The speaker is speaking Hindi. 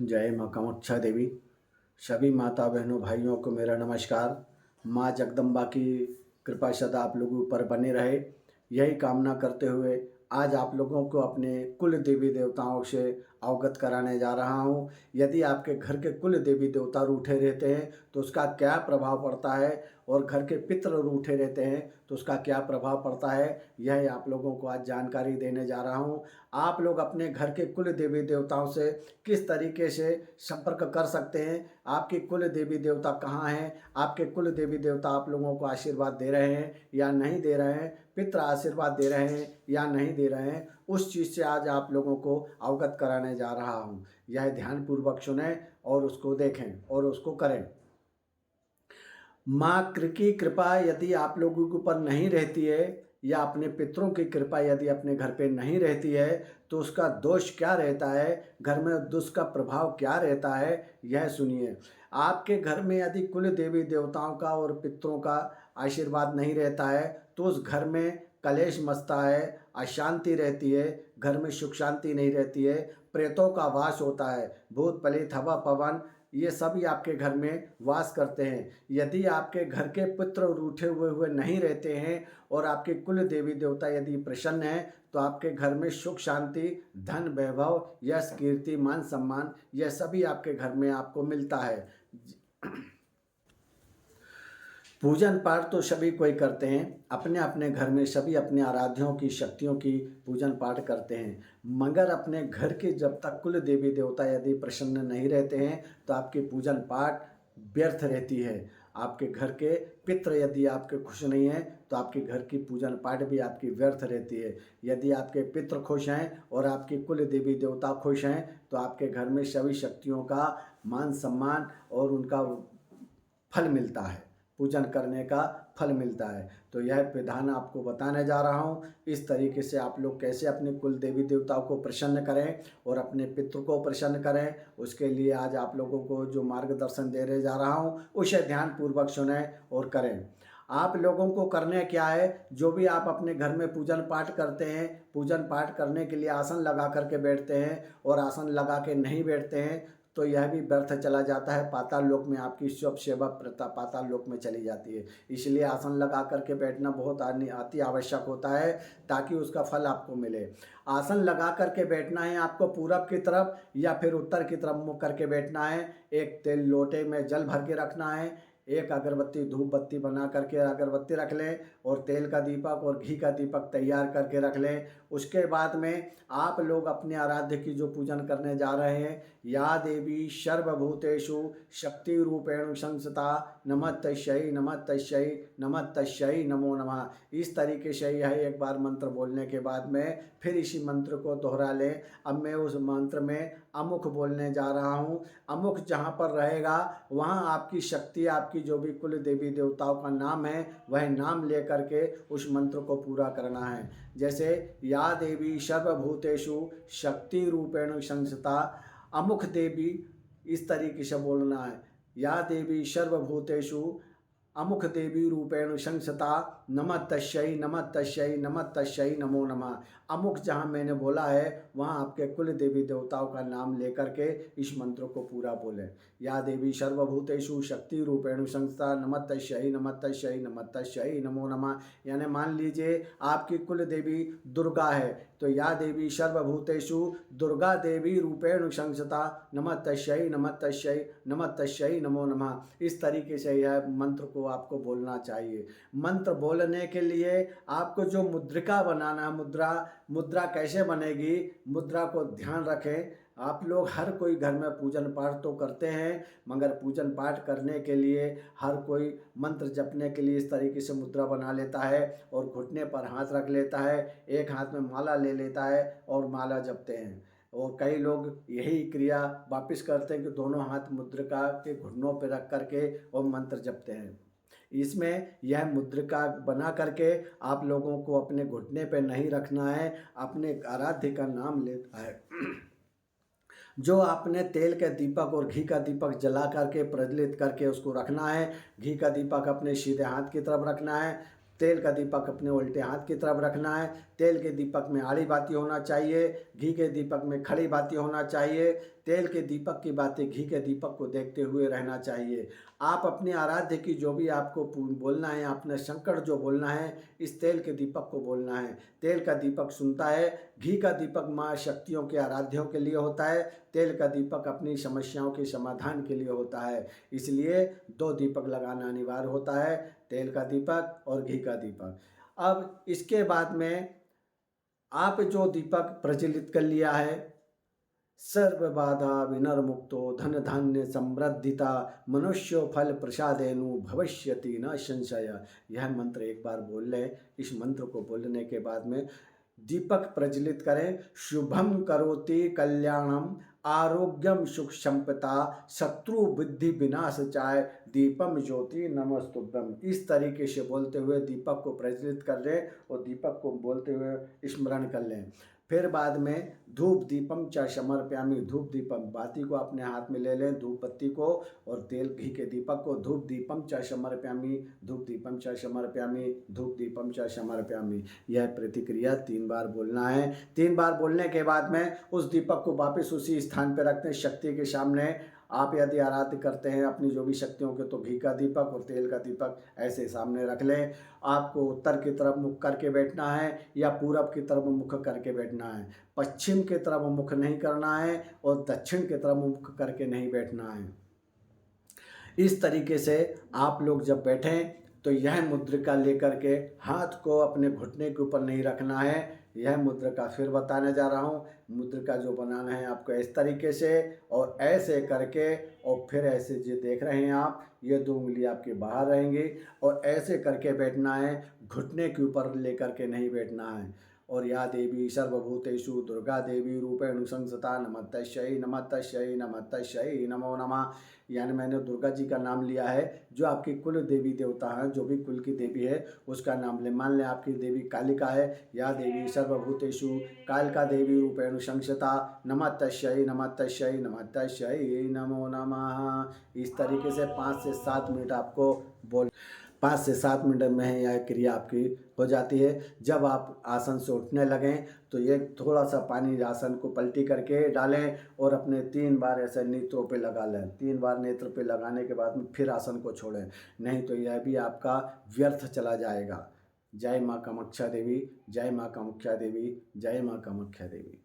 जय माँ कामाक्षा देवी। सभी माता बहनों भाइयों को मेरा नमस्कार। माँ जगदम्बा की कृपा सदा आप लोगों पर बने रहे, यही कामना करते हुए आज आप लोगों को अपने कुल देवी देवताओं से अवगत कराने जा रहा हूँ। यदि आपके घर के कुल देवी देवता रूठे रहते हैं तो उसका क्या प्रभाव पड़ता है, और घर के पितृ रूठे रहते हैं तो उसका क्या प्रभाव पड़ता है, यह आप लोगों को आज जानकारी देने जा रहा हूँ। आप लोग अपने घर के कुल देवी देवताओं से किस तरीके से संपर्क कर सकते हैं, आपके कुल देवी देवता कहाँ हैं, आपके कुल देवी देवता आप लोगों को आशीर्वाद दे रहे हैं या नहीं दे रहे हैं, पितृ आशीर्वाद दे रहे हैं या नहीं दे रहे हैं, उस चीज़ से आज आप लोगों को अवगत कराने जा रहा हूँ। यह ध्यानपूर्वक सुने और उसको देखें और उसको करें। माँ की कृपा यदि आप लोगों के ऊपर नहीं रहती है या अपने पितरों की कृपा यदि अपने घर पे नहीं रहती है तो उसका दोष क्या रहता है, घर में दुष्ट प्रभाव क्या रहता है, यह सुनिए। आपके घर में यदि कुल देवी देवताओं का और पितरों का आशीर्वाद नहीं रहता है तो उस घर में कलेश मचता है, अशांति रहती है, घर में सुख शांति नहीं रहती है, प्रेतों का वास होता है, भूत प्रेत हवा पवन ये सभी आपके घर में वास करते हैं। यदि आपके घर के पुत्र रूठे हुए नहीं रहते हैं और आपके कुल देवी देवता यदि प्रसन्न हैं तो आपके घर में सुख शांति, धन वैभव, यश कीर्ति, मान सम्मान यह सभी आपके घर में आपको मिलता है। पूजन पाठ तो सभी कोई करते हैं, अपने अपने घर में सभी अपने आराध्यों की शक्तियों की पूजन पाठ करते हैं, मगर अपने घर के जब तक कुल देवी देवता यदि प्रसन्न नहीं रहते हैं तो आपकी पूजन पाठ व्यर्थ रहती है। आपके घर के पितृ यदि आपके खुश नहीं हैं तो आपके घर की पूजन पाठ भी आपकी व्यर्थ रहती है। यदि आपके पितृ खुश हैं और आपके कुल देवी देवता खुश हैं तो आपके घर में सभी शक्तियों का मान सम्मान और उनका फल मिलता है, पूजन करने का फल मिलता है। तो यह विधान आपको बताने जा रहा हूँ। इस तरीके से आप लोग कैसे अपने कुल देवी देवताओं को प्रसन्न करें और अपने पितृ को प्रसन्न करें, उसके लिए आज आप लोगों को जो मार्गदर्शन देने जा रहा हूँ उसे ध्यानपूर्वक सुनें और करें। आप लोगों को करने क्या है, जो भी आप अपने घर में पूजन पाठ करते हैं, पूजन पाठ करने के लिए आसन लगा करके बैठते हैं और आसन लगा के नहीं बैठते हैं तो यह भी व्यर्थ चला जाता है। पाताल लोक में आपकी सब सेवा प्रता पाताल लोक में चली जाती है। इसलिए आसन लगा करके बैठना बहुत अति आवश्यक होता है ताकि उसका फल आपको मिले। आसन लगा करके बैठना है आपको पूरब की तरफ या फिर उत्तर की तरफ मुँह करके बैठना है। एक तेल लोटे में जल भर के रखना है, एक अगरबत्ती धूप बत्ती बना करके अगरबत्ती रख लें और तेल का दीपक और घी का दीपक तैयार करके रख लें। उसके बाद में आप लोग अपने आराध्य की जो पूजन करने जा रहे हैं, या देवी सर्वभूतेषु शक्ति रूपेण संस्थिता नमः तस्यै नमः तस्यै नमः तस्यै नमो नमः। इस तरीके से यह एक बार मंत्र बोलने के बाद में फिर इसी मंत्र को दोहरा लें। अब मैं उस मंत्र में अमुख बोलने जा रहा हूँ। अमुख जहाँ पर रहेगा वहाँ आपकी शक्ति, आपकी जो भी कुल देवी देवताओं का नाम है वह नाम ले करके उस मंत्र को पूरा करना है। जैसे या देवी सर्वभूतेषु शक्ति रूपेण संस्थिता अमुख देवी, इस तरीके से बोलना है। या देवी सर्वभूतेषु अमुख देवी रूपेण संस्थिता नमः तस्यै नमः तस्यै नमः तस्यै नमो नमः। अमुख जहाँ मैंने बोला है वहाँ आपके कुल देवी देवताओं का नाम लेकर के इस मंत्र को पूरा बोलें। या देवी सर्वभूतेषु शक्ति रूपेण संस्थिता नमः तस्यै नमः तस्यै नमः तस्यै नमो नमः। यानी मान लीजिए आपकी कुल देवी दुर्गा है तो या देवी सर्वभूतेषु दुर्गा देवी रूपेण संस्थिता नमः तस्यै नमः तस्यै नमः तस्यै नमो नमः। इस तरीके से यह मंत्र को आपको बोलना चाहिए। मंत्र बोलने के लिए आपको जो मुद्रिका बनाना है, मुद्रा कैसे बनेगी, मुद्रा को ध्यान रखें। आप लोग हर कोई घर में पूजन पाठ तो करते हैं मगर पूजन पाठ करने के लिए हर कोई मंत्र जपने के लिए इस तरीके से मुद्रा बना लेता है और घुटने पर हाथ रख लेता है, एक हाथ में माला ले लेता है और माला जपते हैं। और कई लोग यही क्रिया वापस करते हैं कि दोनों हाथ मुद्रिका के घुटनों पर रख करके और मंत्र जपते हैं। इसमें यह मुद्रिका बना करके आप लोगों को अपने घुटने पे नहीं रखना है, अपने आराध्य का नाम लेता है। जो आपने तेल के दीपक और घी का दीपक जला करके प्रज्वलित करके उसको रखना है। घी का दीपक अपने सीधे हाथ की तरफ रखना है, तेल का दीपक अपने उल्टे हाथ की तरफ रखना है। तेल के दीपक में आड़ी बाती होना चाहिए, घी के दीपक में खड़ी बाती होना चाहिए। तेल के दीपक की बातें घी के दीपक को देखते हुए रहना चाहिए। आप अपने आराध्य की जो भी आपको बोलना है, अपने शंकर जो बोलना है, इस तेल के दीपक को बोलना है। तेल का दीपक सुनता है, घी का दीपक माँ शक्तियों के आराध्यों के लिए होता है, तेल का दीपक अपनी समस्याओं के समाधान के लिए होता है। इसलिए 2 दीपक लगाना अनिवार्य होता है, तेल का दीपक और घी का दीपक। अब इसके बाद में आप जो दीपक प्रज्वलित कर लिया है, सर्व बाधा विनर्मुक्तो धन धान्य समृद्धिता मनुष्यो फल प्रसादेनु भविष्यति न संशय। यह मंत्र एक बार बोल लें। इस मंत्र को बोलने के बाद में दीपक प्रज्वलित करें। शुभम करोति कल्याणम आरोग्यम सुख संपदा शत्रु बुद्धि विनाश चाय दीपम ज्योति नमस्तुभ्यम। इस तरीके से बोलते हुए दीपक को प्रज्वलित कर लें और दीपक को बोलते हुए स्मरण कर लें। फिर बाद में धूप दीपम च समर्पयामि, धूप दीपम बाती को अपने हाथ में ले लें, धूप बत्ती को और तेल घी के दीपक को, धूप दीपम च समर्पयामि, धूप दीपम च समर्पयामि, धूप दीपम च समर्पयामि। यह प्रतिक्रिया 3 बार बोलना है। 3 बार बोलने के बाद में उस दीपक को वापस उसी स्थान पर रखते हैं शक्ति के सामने। आप यदि आराध्य करते हैं अपनी जो भी शक्तियों के, तो घी का दीपक और तेल का दीपक ऐसे सामने रख लें। आपको उत्तर की तरफ मुख करके बैठना है या पूरब की तरफ मुख करके बैठना है। पश्चिम की तरफ मुख नहीं करना है और दक्षिण की तरफ मुख करके नहीं बैठना है। इस तरीके से आप लोग जब बैठें तो यह मुद्रिका लेकर के हाथ को अपने घुटने के ऊपर नहीं रखना है। यह मुद्रिका फिर बताने जा रहा हूँ। मुद्रिका जो बनाना है आपको इस तरीके से और ऐसे करके, और फिर ऐसे जो देख रहे हैं आप, ये 2 उंगली आपके बाहर रहेंगी और ऐसे करके बैठना है, घुटने के ऊपर लेकर के नहीं बैठना है। और या देवी सर्वभूतेषु दुर्गा देवी रूपेण संस्थिता नमस्तस्यै नमस्तस्यै नमस्तस्यै नमो नमः। यानी मैंने दुर्गा जी का नाम लिया है, जो आपकी कुल देवी देवता हैं, जो भी कुल की देवी है उसका नाम ले। मान लें आपकी देवी कालिका है, या देवी सर्वभूतेषु कालिका देवी रूपेण संस्थिता नमस्तस्यै नमस्तस्यै नमस्तस्यै नमो नमः। इस तरीके से 5 से 7 मिनट आपको बोल 5 से 7 मिनट में यह क्रिया आपकी हो जाती है। जब आप आसन से उठने लगें तो ये थोड़ा सा पानी आसन को पलटी करके डालें और अपने 3 बार ऐसे नेत्रों पे लगा लें। 3 बार नेत्र पे लगाने के बाद में फिर आसन को छोड़ें, नहीं तो यह भी आपका व्यर्थ चला जाएगा। जय माँ कामाख्या देवी, जय माँ कामाख्या देवी, जय माँ कामाख्या देवी।